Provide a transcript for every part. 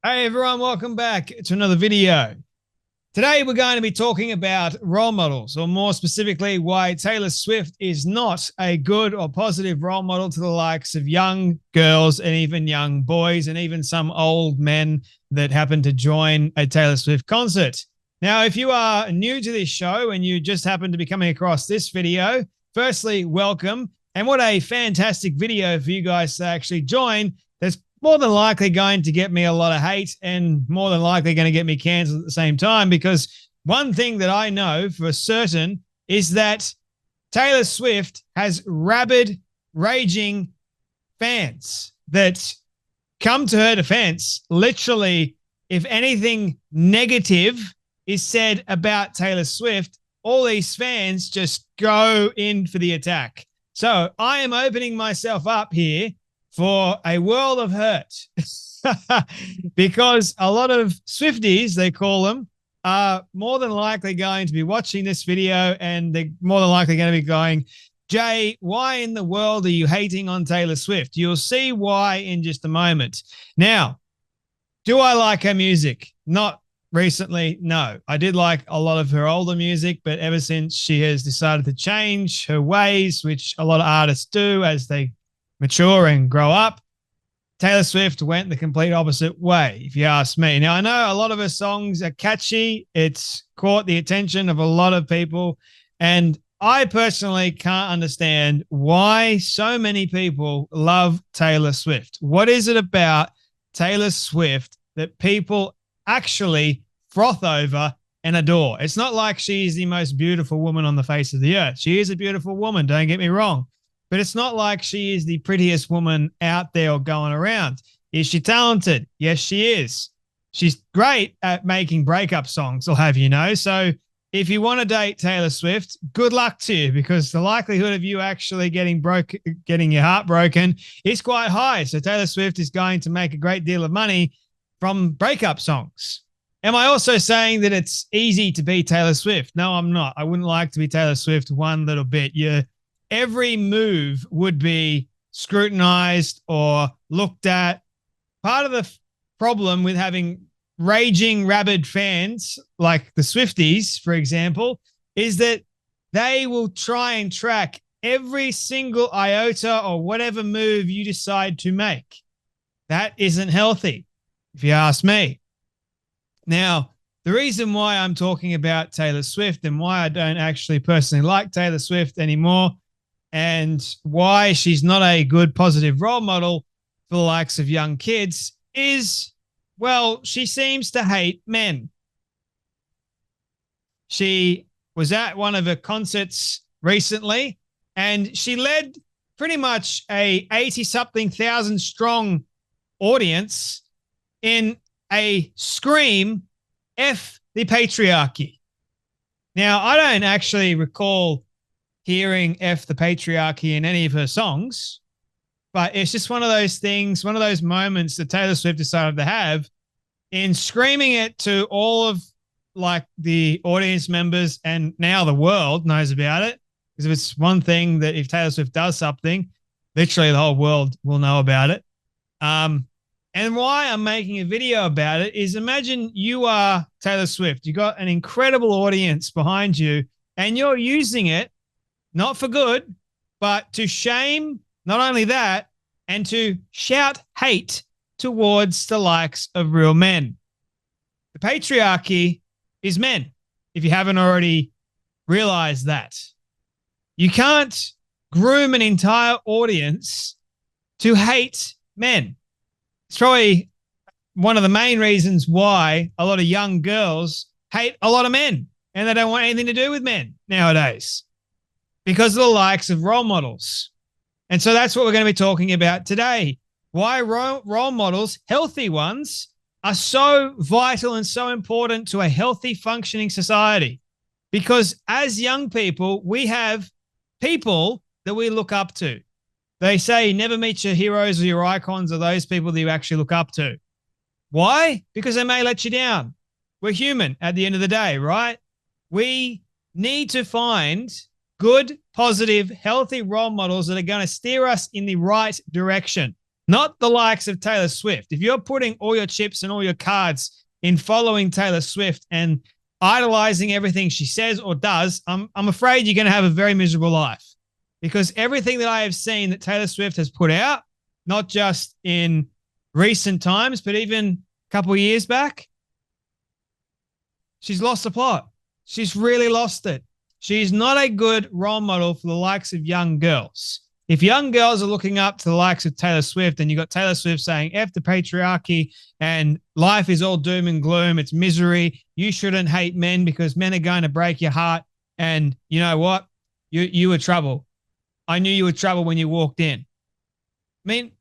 Hey everyone, welcome back to another video. Today we're going to be talking about role models, or more specifically, why Taylor Swift is not a good or positive role model to the likes of young girls and even young boys and even some old men that happen to join a Taylor Swift concert. Now, if you are new to this show and you just happen to be coming across this video, firstly, welcome. And what a fantastic video for you guys to actually join. There's more than likely going to get me a lot of hate and more than likely going to get me canceled at the same time, because one thing that I know for certain is that Taylor Swift has rabid, raging fans that come to her defense. Literally, if anything negative is said about Taylor Swift, all these fans just go in for the attack. So I am opening myself up here for a world of hurt because a lot of Swifties, they call them, are more than likely going to be watching this video, and they're more than likely going to be going, Jay, why in the world are you hating on Taylor Swift? You'll see why in just a moment. Now, do I like her music? Not recently, no. I did like a lot of her older music, but ever since she has decided to change her ways, which a lot of artists do as they mature and grow up, Taylor Swift went the complete opposite way, if you ask me. Now, I know a lot of her songs are catchy. It's caught the attention of a lot of people. And I personally can't understand why so many people love Taylor Swift. What is it about Taylor Swift that people actually froth over and adore? It's not like she's the most beautiful woman on the face of the earth. She is a beautiful woman, don't get me wrong. But it's not like she is the prettiest woman out there or going around. Is she talented? Yes, she is. She's great at making breakup songs, I'll have you know. So if you want to date Taylor Swift, good luck to you, because the likelihood of you actually getting your heart broken is quite high. So Taylor Swift is going to make a great deal of money from breakup songs. Am I also saying that it's easy to be Taylor Swift? No, I'm not. I wouldn't like to be Taylor Swift one little bit. Every move would be scrutinized or looked at. Part of the problem with having raging, rabid fans like the Swifties, for example, is that they will try and track every single iota or whatever move you decide to make. That isn't healthy, if you ask me. Now, the reason why I'm talking about Taylor Swift and why I don't actually personally like Taylor Swift anymore, and why she's not a good positive role model for the likes of young kids is, well, she seems to hate men. She was at one of her concerts recently and she led pretty much a 80-something thousand strong audience in a scream, F the patriarchy. Now, I don't actually recall hearing F the patriarchy in any of her songs, but it's just one of those things, one of those moments that Taylor Swift decided to have in screaming it to all of like the audience members, and now the world knows about it. Because if it's one thing that if Taylor Swift does something, literally the whole world will know about it. And why I'm making a video about it is, imagine you are Taylor Swift. You got an incredible audience behind you and you're using it not for good, but to shame, not only that, and to shout hate towards the likes of real men. The patriarchy is men, if you haven't already realized that. You can't groom an entire audience to hate men. It's probably one of the main reasons why a lot of young girls hate a lot of men and they don't want anything to do with men nowadays, because of the likes of role models. And so that's what we're going to be talking about today. Why role models, healthy ones, are so vital and so important to a healthy, functioning society. Because as young people, we have people that we look up to. They say never meet your heroes or your icons or those people that you actually look up to. Why? Because they may let you down. We're human at the end of the day, right? We need to find good, positive, healthy role models that are going to steer us in the right direction. not the likes of Taylor Swift. If you're putting all your chips and all your cards in following Taylor Swift and idolizing everything she says or does, I'm afraid you're going to have a very miserable life, because everything that I have seen that Taylor Swift has put out, not just in recent times, but even a couple of years back, she's lost the plot. She's really lost it. She's not a good role model for the likes of young girls. If young girls are looking up to the likes of Taylor Swift, and you got Taylor Swift saying F the patriarchy and life is all doom and gloom, it's misery, you shouldn't hate men because men are going to break your heart, and you know what? You were trouble. I knew you were trouble when you walked in. I mean,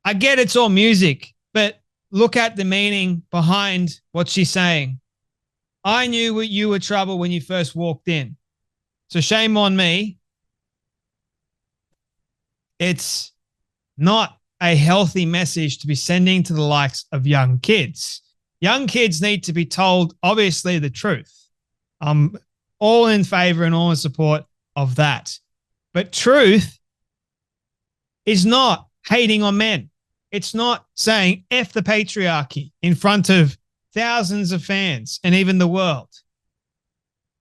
I get it's all music, but look at the meaning behind what she's saying. I knew you were trouble when you first walked in. So shame on me. It's not a healthy message to be sending to the likes of young kids. Young kids need to be told, obviously, the truth. I'm all in favor and all in support of that. But truth is not hating on men. It's not saying F the patriarchy in front of thousands of fans and even the world.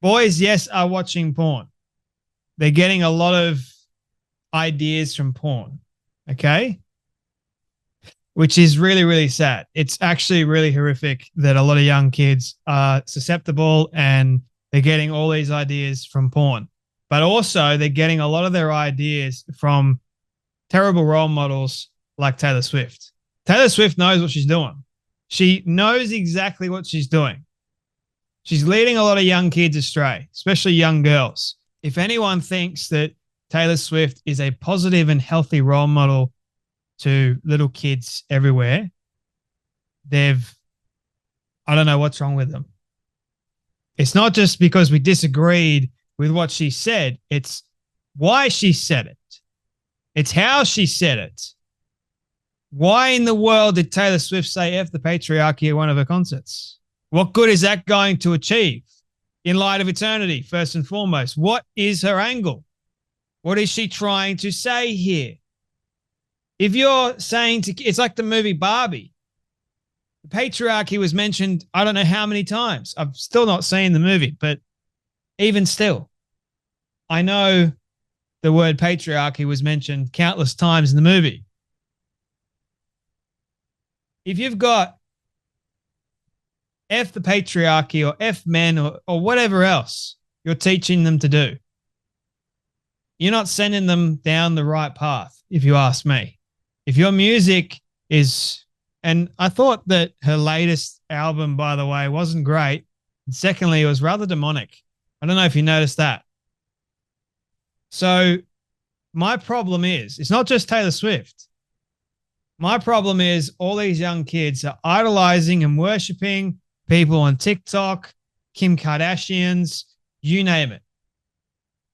Boys, yes, are watching porn. They're getting a lot of ideas from porn, okay? Which is really, really sad. It's actually really horrific that a lot of young kids are susceptible and they're getting all these ideas from porn. But also they're getting a lot of their ideas from terrible role models like Taylor Swift. Taylor Swift knows what she's doing. She knows exactly what she's doing. She's leading a lot of young kids astray, especially young girls. If anyone thinks that Taylor Swift is a positive and healthy role model to little kids everywhere, I don't know what's wrong with them. It's not just because we disagreed with what she said. It's why she said it. It's how she said it. Why in the world did Taylor Swift say F the patriarchy at one of her concerts? What good is that going to achieve in light of eternity, first and foremost? What is her angle? What is she trying to say here? If you're saying it's like the movie Barbie. The patriarchy was mentioned, I don't know how many times. I've still not seen the movie, but even still, I know the word patriarchy was mentioned countless times in the movie. If you've got F the patriarchy or F men or whatever else you're teaching them to do, you're not sending them down the right path, if you ask me. If your music is, and I thought that her latest album, by the way, wasn't great. And secondly, it was rather demonic. I don't know if you noticed that. So my problem is, it's not just Taylor Swift. My problem is all these young kids are idolizing and worshiping people on TikTok, Kim Kardashians, you name it.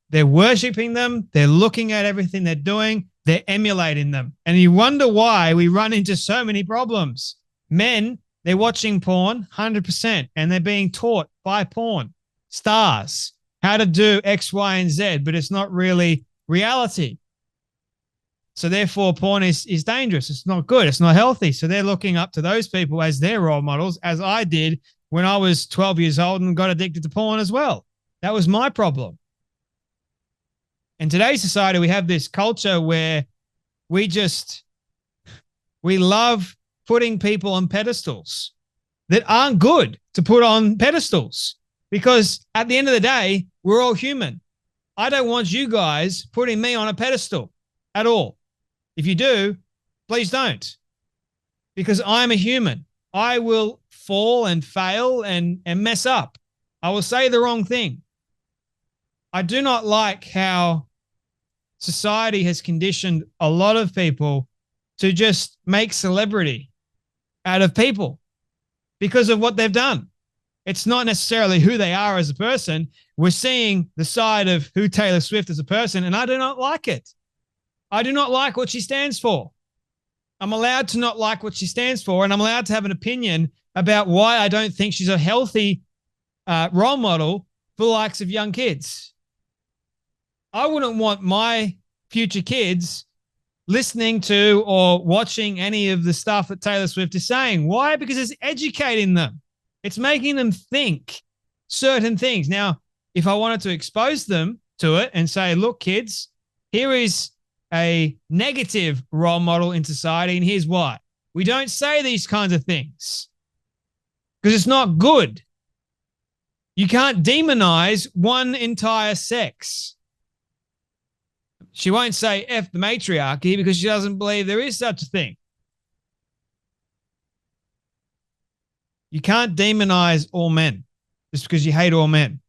They're worshiping them. They're looking at everything they're doing. They're emulating them. And you wonder why we run into so many problems. Men, they're watching porn 100%, and they're being taught by porn stars how to do X, Y, and Z, but it's not really reality. So therefore, porn is dangerous. It's not good. It's not healthy. So they're looking up to those people as their role models, as I did when I was 12 years old and got addicted to porn as well. That was my problem. In today's society, we have this culture where we love putting people on pedestals that aren't good to put on pedestals, because at the end of the day, we're all human. I don't want you guys putting me on a pedestal at all. If you do, please don't, because I'm a human. I will fall and fail and mess up. I will say the wrong thing. I do not like how society has conditioned a lot of people to just make celebrity out of people because of what they've done. It's not necessarily who they are as a person. We're seeing the side of who Taylor Swift is as a person, and I do not like it. I do not like what she stands for. I'm allowed to not like what she stands for, and I'm allowed to have an opinion about why I don't think she's a healthy role model for the likes of young kids. I wouldn't want my future kids listening to or watching any of the stuff that Taylor Swift is saying. Why? Because it's educating them. It's making them think certain things. Now, if I wanted to expose them to it and say, look, kids, here is a negative role model in society, and here's why. We don't say these kinds of things because it's not good. You can't demonize one entire sex. She won't say F the matriarchy because she doesn't believe there is such a thing. You can't demonize all men just because you hate all men.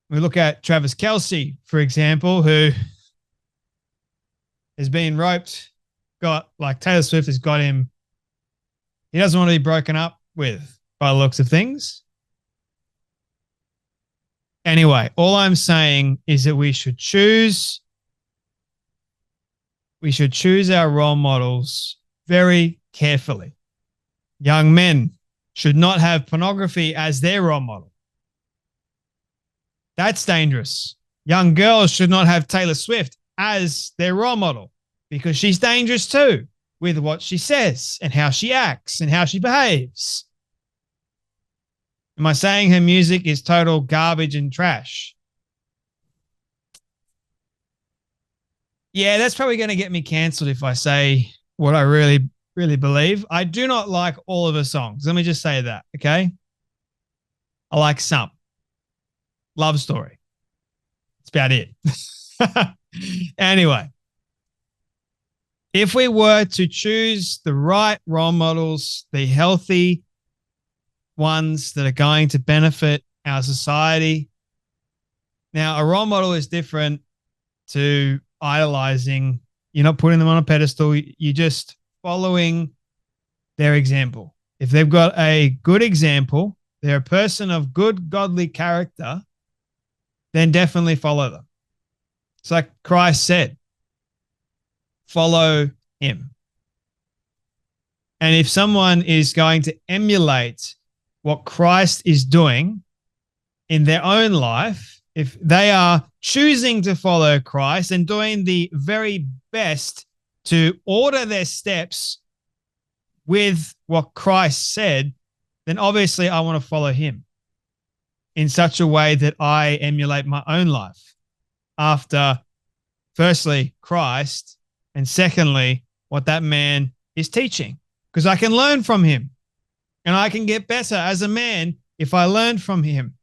We look at Travis Kelce, for example, who has been roped, Taylor Swift has got him. He doesn't want to be broken up with by the looks of things. Anyway, all I'm saying is that we should choose our role models very carefully. Young men should not have pornography as their role model. That's dangerous. Young girls should not have Taylor Swift as their role model because she's dangerous too with what she says and how she acts and how she behaves. Am I saying her music is total garbage and trash? Yeah, that's probably going to get me cancelled if I say what I really, really believe. I do not like all of her songs. Let me just say that, okay? I like some. Love Story. That's about it. Anyway, if we were to choose the right role models, the healthy ones that are going to benefit our society. Now, a role model is different to idolizing. You're not putting them on a pedestal. You're just following their example. If they've got a good example, they're a person of good, godly character, then definitely follow them. It's like Christ said, follow him. And if someone is going to emulate what Christ is doing in their own life, if they are choosing to follow Christ and doing the very best to order their steps with what Christ said, then obviously I want to follow him in such a way that I emulate my own life after, firstly, Christ, and secondly, what that man is teaching, because I can learn from him. And I can get better as a man if I learn from him.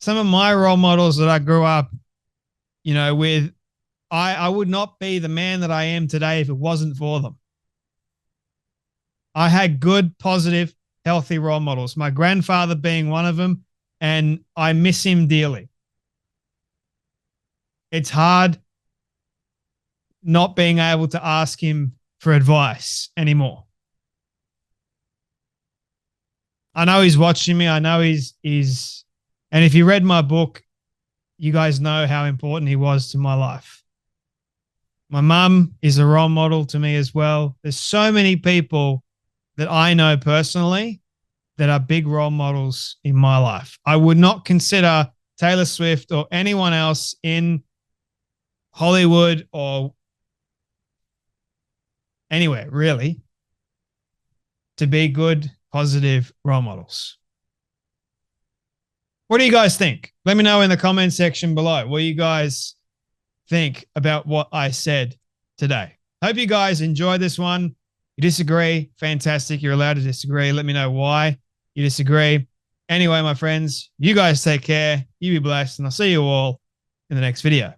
Some of my role models that I grew up, with, I would not be the man that I am today if it wasn't for them. I had good, positive, healthy role models, my grandfather being one of them, and I miss him dearly. It's hard not being able to ask him for advice anymore. I know he's watching me. I know he's, and if you read my book, you guys know how important he was to my life. My mum is a role model to me as well. There's so many people that I know personally that are big role models in my life. I would not consider Taylor Swift or anyone else in Hollywood or anywhere really to be good, positive role models. What do you guys think? Let me know in the comment section below what you guys think about what I said today. Hope you guys enjoyed this one. You disagree? Fantastic. You're allowed to disagree. Let me know why you disagree. Anyway, my friends, you guys take care. You be blessed, and I'll see you all in the next video.